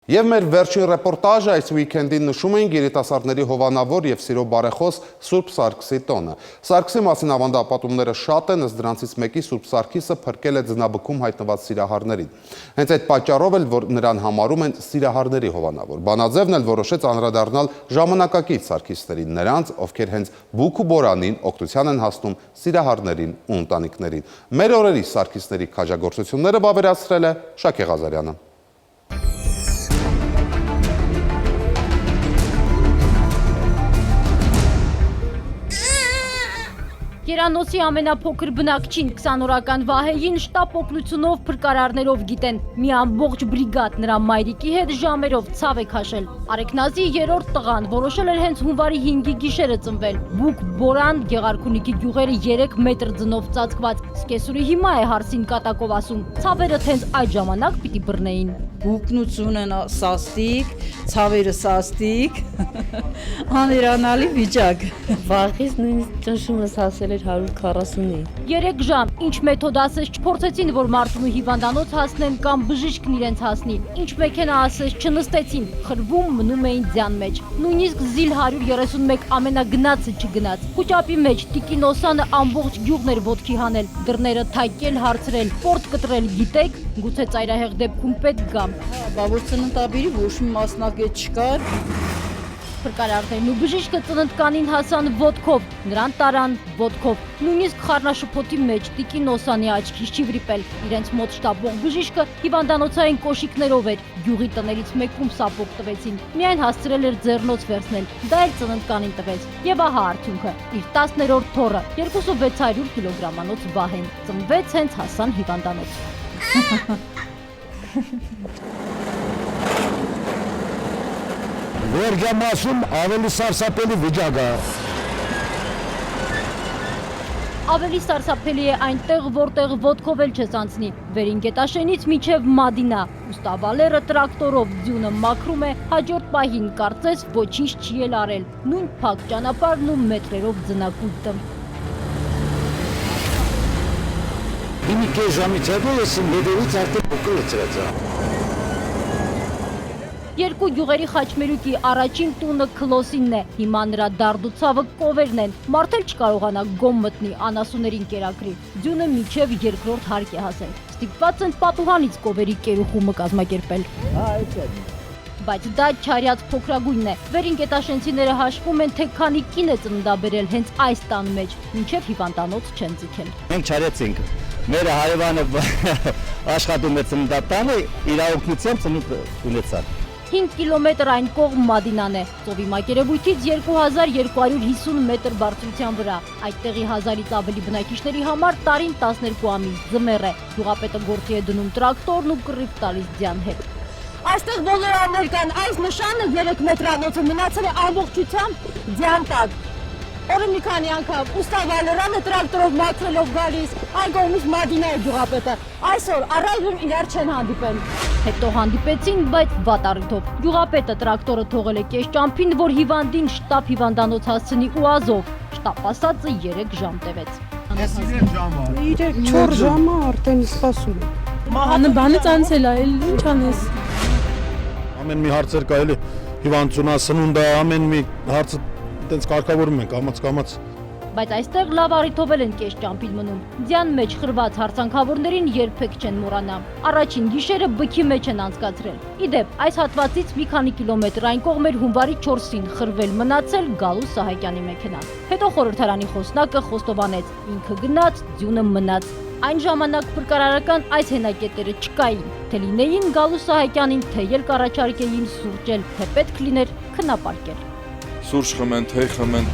Եվ մեր վերջին ռեպորտաժը այս ուիկենդին նշում ենք երիտասարդների հովանավոր և սիրո բարեխոս Սուրբ Սարգսի տոնը։ Սարգսի մասին ավանդապատումները շատ են, ըստ դրանցից մեկի Սուրբ Սարգիսը փրկել է ձնաբքում հայտնված սիրահարներին։ Հենց այդ պատճառով էլ, որ նրան համարում են սիրահարների հովանավոր։ Բանաձևն էլ որոշեց անդրադառնալ ժամանակակից սարգիստներին, նրանց, ովքեր հենց բուք ու բորանին օգնության են հասնում սիրահարներին ու ընտանիքներին։ Մեր օրերի սարգիստների քաջագործությունները վավերացրել է Շակե Ղազարյանը։ Երանոցի ամենափոքր բնակչին 20-օրական Վահեին շտապ օգնությունով փրկարարներով գիտեն։ Մի ամբողջ բրիգադ նրա մայրիկի հետ ժամերով ցավ է քաշել։ Արեգնազի երրորդ տղան որոշել էր հենց հունվարի 5-ի գիշերը ծնվել։ Բուք, Բորան, Գեղարքունիքի գյուղերը 3 մետր ձնով ծածկված։ Սկեսուրի հիմա է հարսին կատակով ասում։ Ցավերը հենց այդ ժամանակ պիտի բռնեին։ Բուկնությունն սաստիկ, ցավերը սաստիկ, աներանալի վիճակ։ Վաղից նույնիսկ ճնշումս հասել էր 140-ի։ 3 ժամ, ինչ մեթոդ ասես չփորձեցին, որ մարդուն հիվանդանոց հասնեն կամ բժիշկն իրենց հասնի։ Ինչ մեքենա ասես չնստեցին, խրվում մնում էին ձյան մեջ։ Նույնիսկ Զիլ 131 ամենագնացը չգնաց։ Խուճապի մեջ Տիկին Օսանը ամբողջ գյուղն էր ոտքի հանել, դռները թայկել, հարցրել, պորտ կտրել, գիտեք, գուցե ծայրահեղ դեպքում պետք գամ։ Բա որ ծննդաբերի ոչ մի մասնակից չկար։ Փրկարարներն ու բժիշկը ծննդկանին հասան ոտքով, նրան տարան ոտքով։ Նույնիսկ խառնաշփոթի մեջ Տիկին Օսանի աչքից չի վրիպել։ Իրենց մոտ շտապող բժիշկը հիվանդանոցային կոշիկներով էր, գյուղի տներից մեկում սապոկ տվեցին։ Միայն հասցրել էր ձեռնոց վերցնել, դա էլ ծննդկանին տվեց։ Եվ ահա արդյունքը՝ իր 10-րդ թոռը, 2600 կիլոգրամանոց Վահեն, ծնվեց հենց հասան հիվանդանոց։ Վերջամասում ավելի սարսափելի վիճակ է։ Ավելի սարսափելի է այնտեղ, որտեղ ոտքով էլ չես անցնի։ Վերին Գետաշենից մինչև Մադինա։ Ուստավալերը տրակտորով ձյունը մաքրում է, հաջորդ պահին կարծես ոչինչ չի էլ արել։ Նույն փակ ճանապարհն ու մետրերով ձնակույտը։ Մի քիչ ժամից հետո ես մեդերից արդեն փոքր լցրեցա։ Երկու գյուղերի խաչմերուկի առաջին տունը Քլոսինն է, հիմա նրա դարդուցավը կովերն են, մարդ էլ չկարողանա գոմ մտնի անասուներին կերակրի, ձյունը մինչև երկրորդ հարկ է հասել, ստիպված են պատուհանից կովերի կերուխումը կազմակերպել։ Բայց դա չարյաց փոքրագույնն է, Վերին Գետաշենցիները հաշվում են, թե քանի կին է ծննդաբերել հենց այս տան մեջ, մինչև հիվանդանոց չեն ձգել։ Մենք չարեցինք, մեր հարևանը աշխատում է ծննդատանը, իր օգնությամբ ծնունդ ունեցավ։ 5 կիլոմետր այն կողմ Մադինան է, ծովի մակերևույթից 2250 մետր բարձրության վրա, այդտեղի 1000-ից ավելի բնակիչների համար տարին 12 ամիս ձմեռ է, գյուղապետը գործի է դնում տրակտորն ու կռիվ տալիս ձյան հետ։ Այստեղ բոլորներ կան, այս նշանը 3 մետրանոցը մնացել է ամբողջությամբ ձյան տակ։ Օրը մի քանի անգամ ուստավալերանը տրակտորով մաքրելով գալիս, այն կողմից Մադինա է գյուղապետը։ Այսօր առայժմ իրար չեն հանդիպել։ Հետո հանդիպեցին, բայց վատ առիթով։ Գյուղապետը տրակտորը թողել է կես ճամփին, որ հիվանդին շտապ հիվանդանոց հասցնի ու ազով։ Շտապ ասածը 3 ժամ տևեց։ 3-4 ժամ արդեն սպասում եմ։ Բանից անցել է, ինչ անես։ Ամեն մի հարցեր կա էլի հիվանդությունա, սնունդա, ամեն մի հարցը տենց կարգավորում ենք, կամաց։ Բայց այստեղ լավ առիթով են կես ճամփին մնում։ Ձյան մեջ խրված հարցանքավորներին երբեք չեն մոռանա։ Առաջին գիշերը բքի մեջ են անցկացրել։ Իդեպ, այս հատվածից մի քանի կիլոմետր այն կողմ էր հունվարի 4-ին խրվել մնացել Գալու Սահակյանի մեքենան։ Հետո խորհրդարանի խոսնակը խոստովանեց, ինքը գնաց, ձյունը մնաց։ Այն ժամանակ փրկարարական այս հենակետերը չկային, թե լինեին Գալու Սահակյանին, թե ելք առաջարկեին սուրճել, թե պետք լիներ քնապարկել։ Սուրճ խմեն, թեյ խմեն։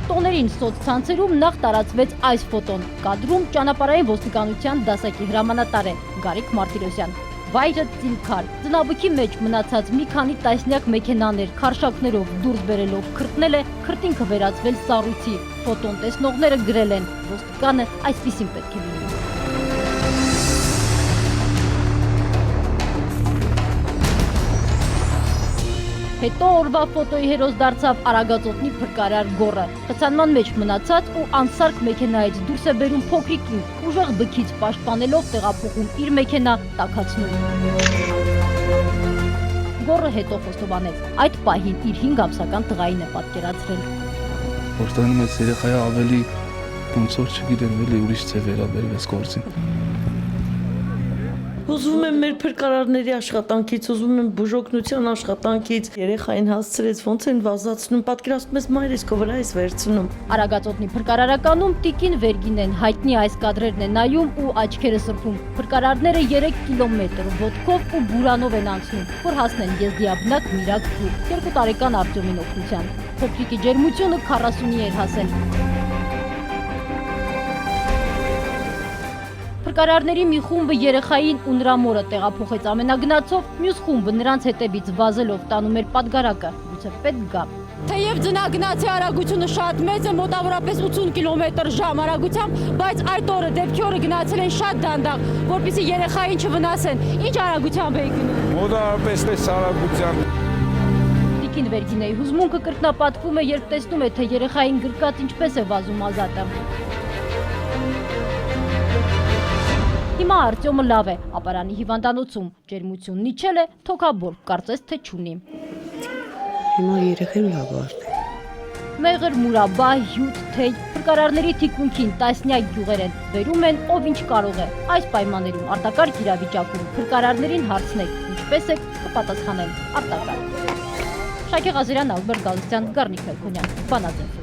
Տոներին սոցցանցերում նախ տարածվեց այս ֆոտոն։ Կադրում ճանապարհային ոստիկանության դասակի հրամանատար է Գարիկ Մարտիրոսյան։ Վայրը Ծիլքար, ձնաբուքի մեջ մնացած մի քանի տասնյակ մեքենաներ քարշակներով դուրս բերելով քրտնել է, քրտինքը վերածվել սառույցի։ Ֆոտոն տեսնողները գրել են, ոստիկանը այսպիսին պետք է լինի։ Հետո օրվա ֆոտոյի հերոս դարձավ Արագածոտնի փրկարար Գոռը։ Խցանման մեջ մնացած ու անսարք մեքենայից դուրս է բերում փոքրիկին, ուժեղ բքից պաշտպանելով տեղափոխում իր մեքենա տաքացնում։ Գոռը հետո խոստովանեց, այդ պահին իր 5 ամսական տղային է պատկերացրել։ Որտեղում այս երեխայը ավելի ոնց որ չգիտեմ, էլի ուրիշ ձև վերաբերվեց գործին։ Ուզում եմ մեր փրկարարների աշխատանքից, ուզում եմ բուժօգնության աշխատանքից երեխային հասցրեց, ոնց են վազացնում, պատկերացնում ես մայրս քո վրա ես վերցնում։ Արագածոտնի փրկարարականում Տիկին Վերգինեն հայտնի այս կադրերն է նայում ու աչքերը սրբում։ Փրկարարները 3 կիլոմետր ոտքով ու բուրանով են անցնում, որ հասնեն Եզդիաբնակ Միրակ գյուղ, 2 տարեկան Արտյոմին օգնության։ Փոքրիկի ջերմությունը 40-ի էր հասել։ Փրկարարների մի խումբը երեխային ու նրա մորը տեղափոխեց ամենագնացով, մյուս խումբը նրանց հետևից վազելով տանում էր պատգարակը, գուցե պետք գա։ Թեև ձնագնացի արագությունը շատ մեծ է, մոտավորապես 80 կմ/ժ արագությամբ, բայց այդ օրը դեպքի օրը գնացել են շատ դանդաղ, որպեսզի երեխային չվնասեն։ Ինչ արագությամբ եք գնում։ Մոտավորապես այս արագությամբ։ Տիկին Վերգինեի հուզմունքը կրկնապատկվում է, երբ տեսնում է, թե երեխային գրկած ինչպես է վազում Ազատը։ Հիմա Արտյոմը լավ է, ապարանի հիվանդանոցում, ջերմությունն իջել է, թոքաբոր, կարծես թե չունի։ Հիմա երեխեն լավ է։ Մեղր, մուրաբա, հյութ, թեյ, փրկարարների թիկունքին տասնյակ գյուղեր են, վերում են ով ինչ կարող է։ Այս պայմաններում արտակարգ իրավիճակում փրկարարներին հարցնեք, ինչպես եք կպատասխանեն արտակարգ։ Շակե Ղազարյան, Ալբերտ Գալստյան, Գառնիկ Մելքոնյան, Վանաձև։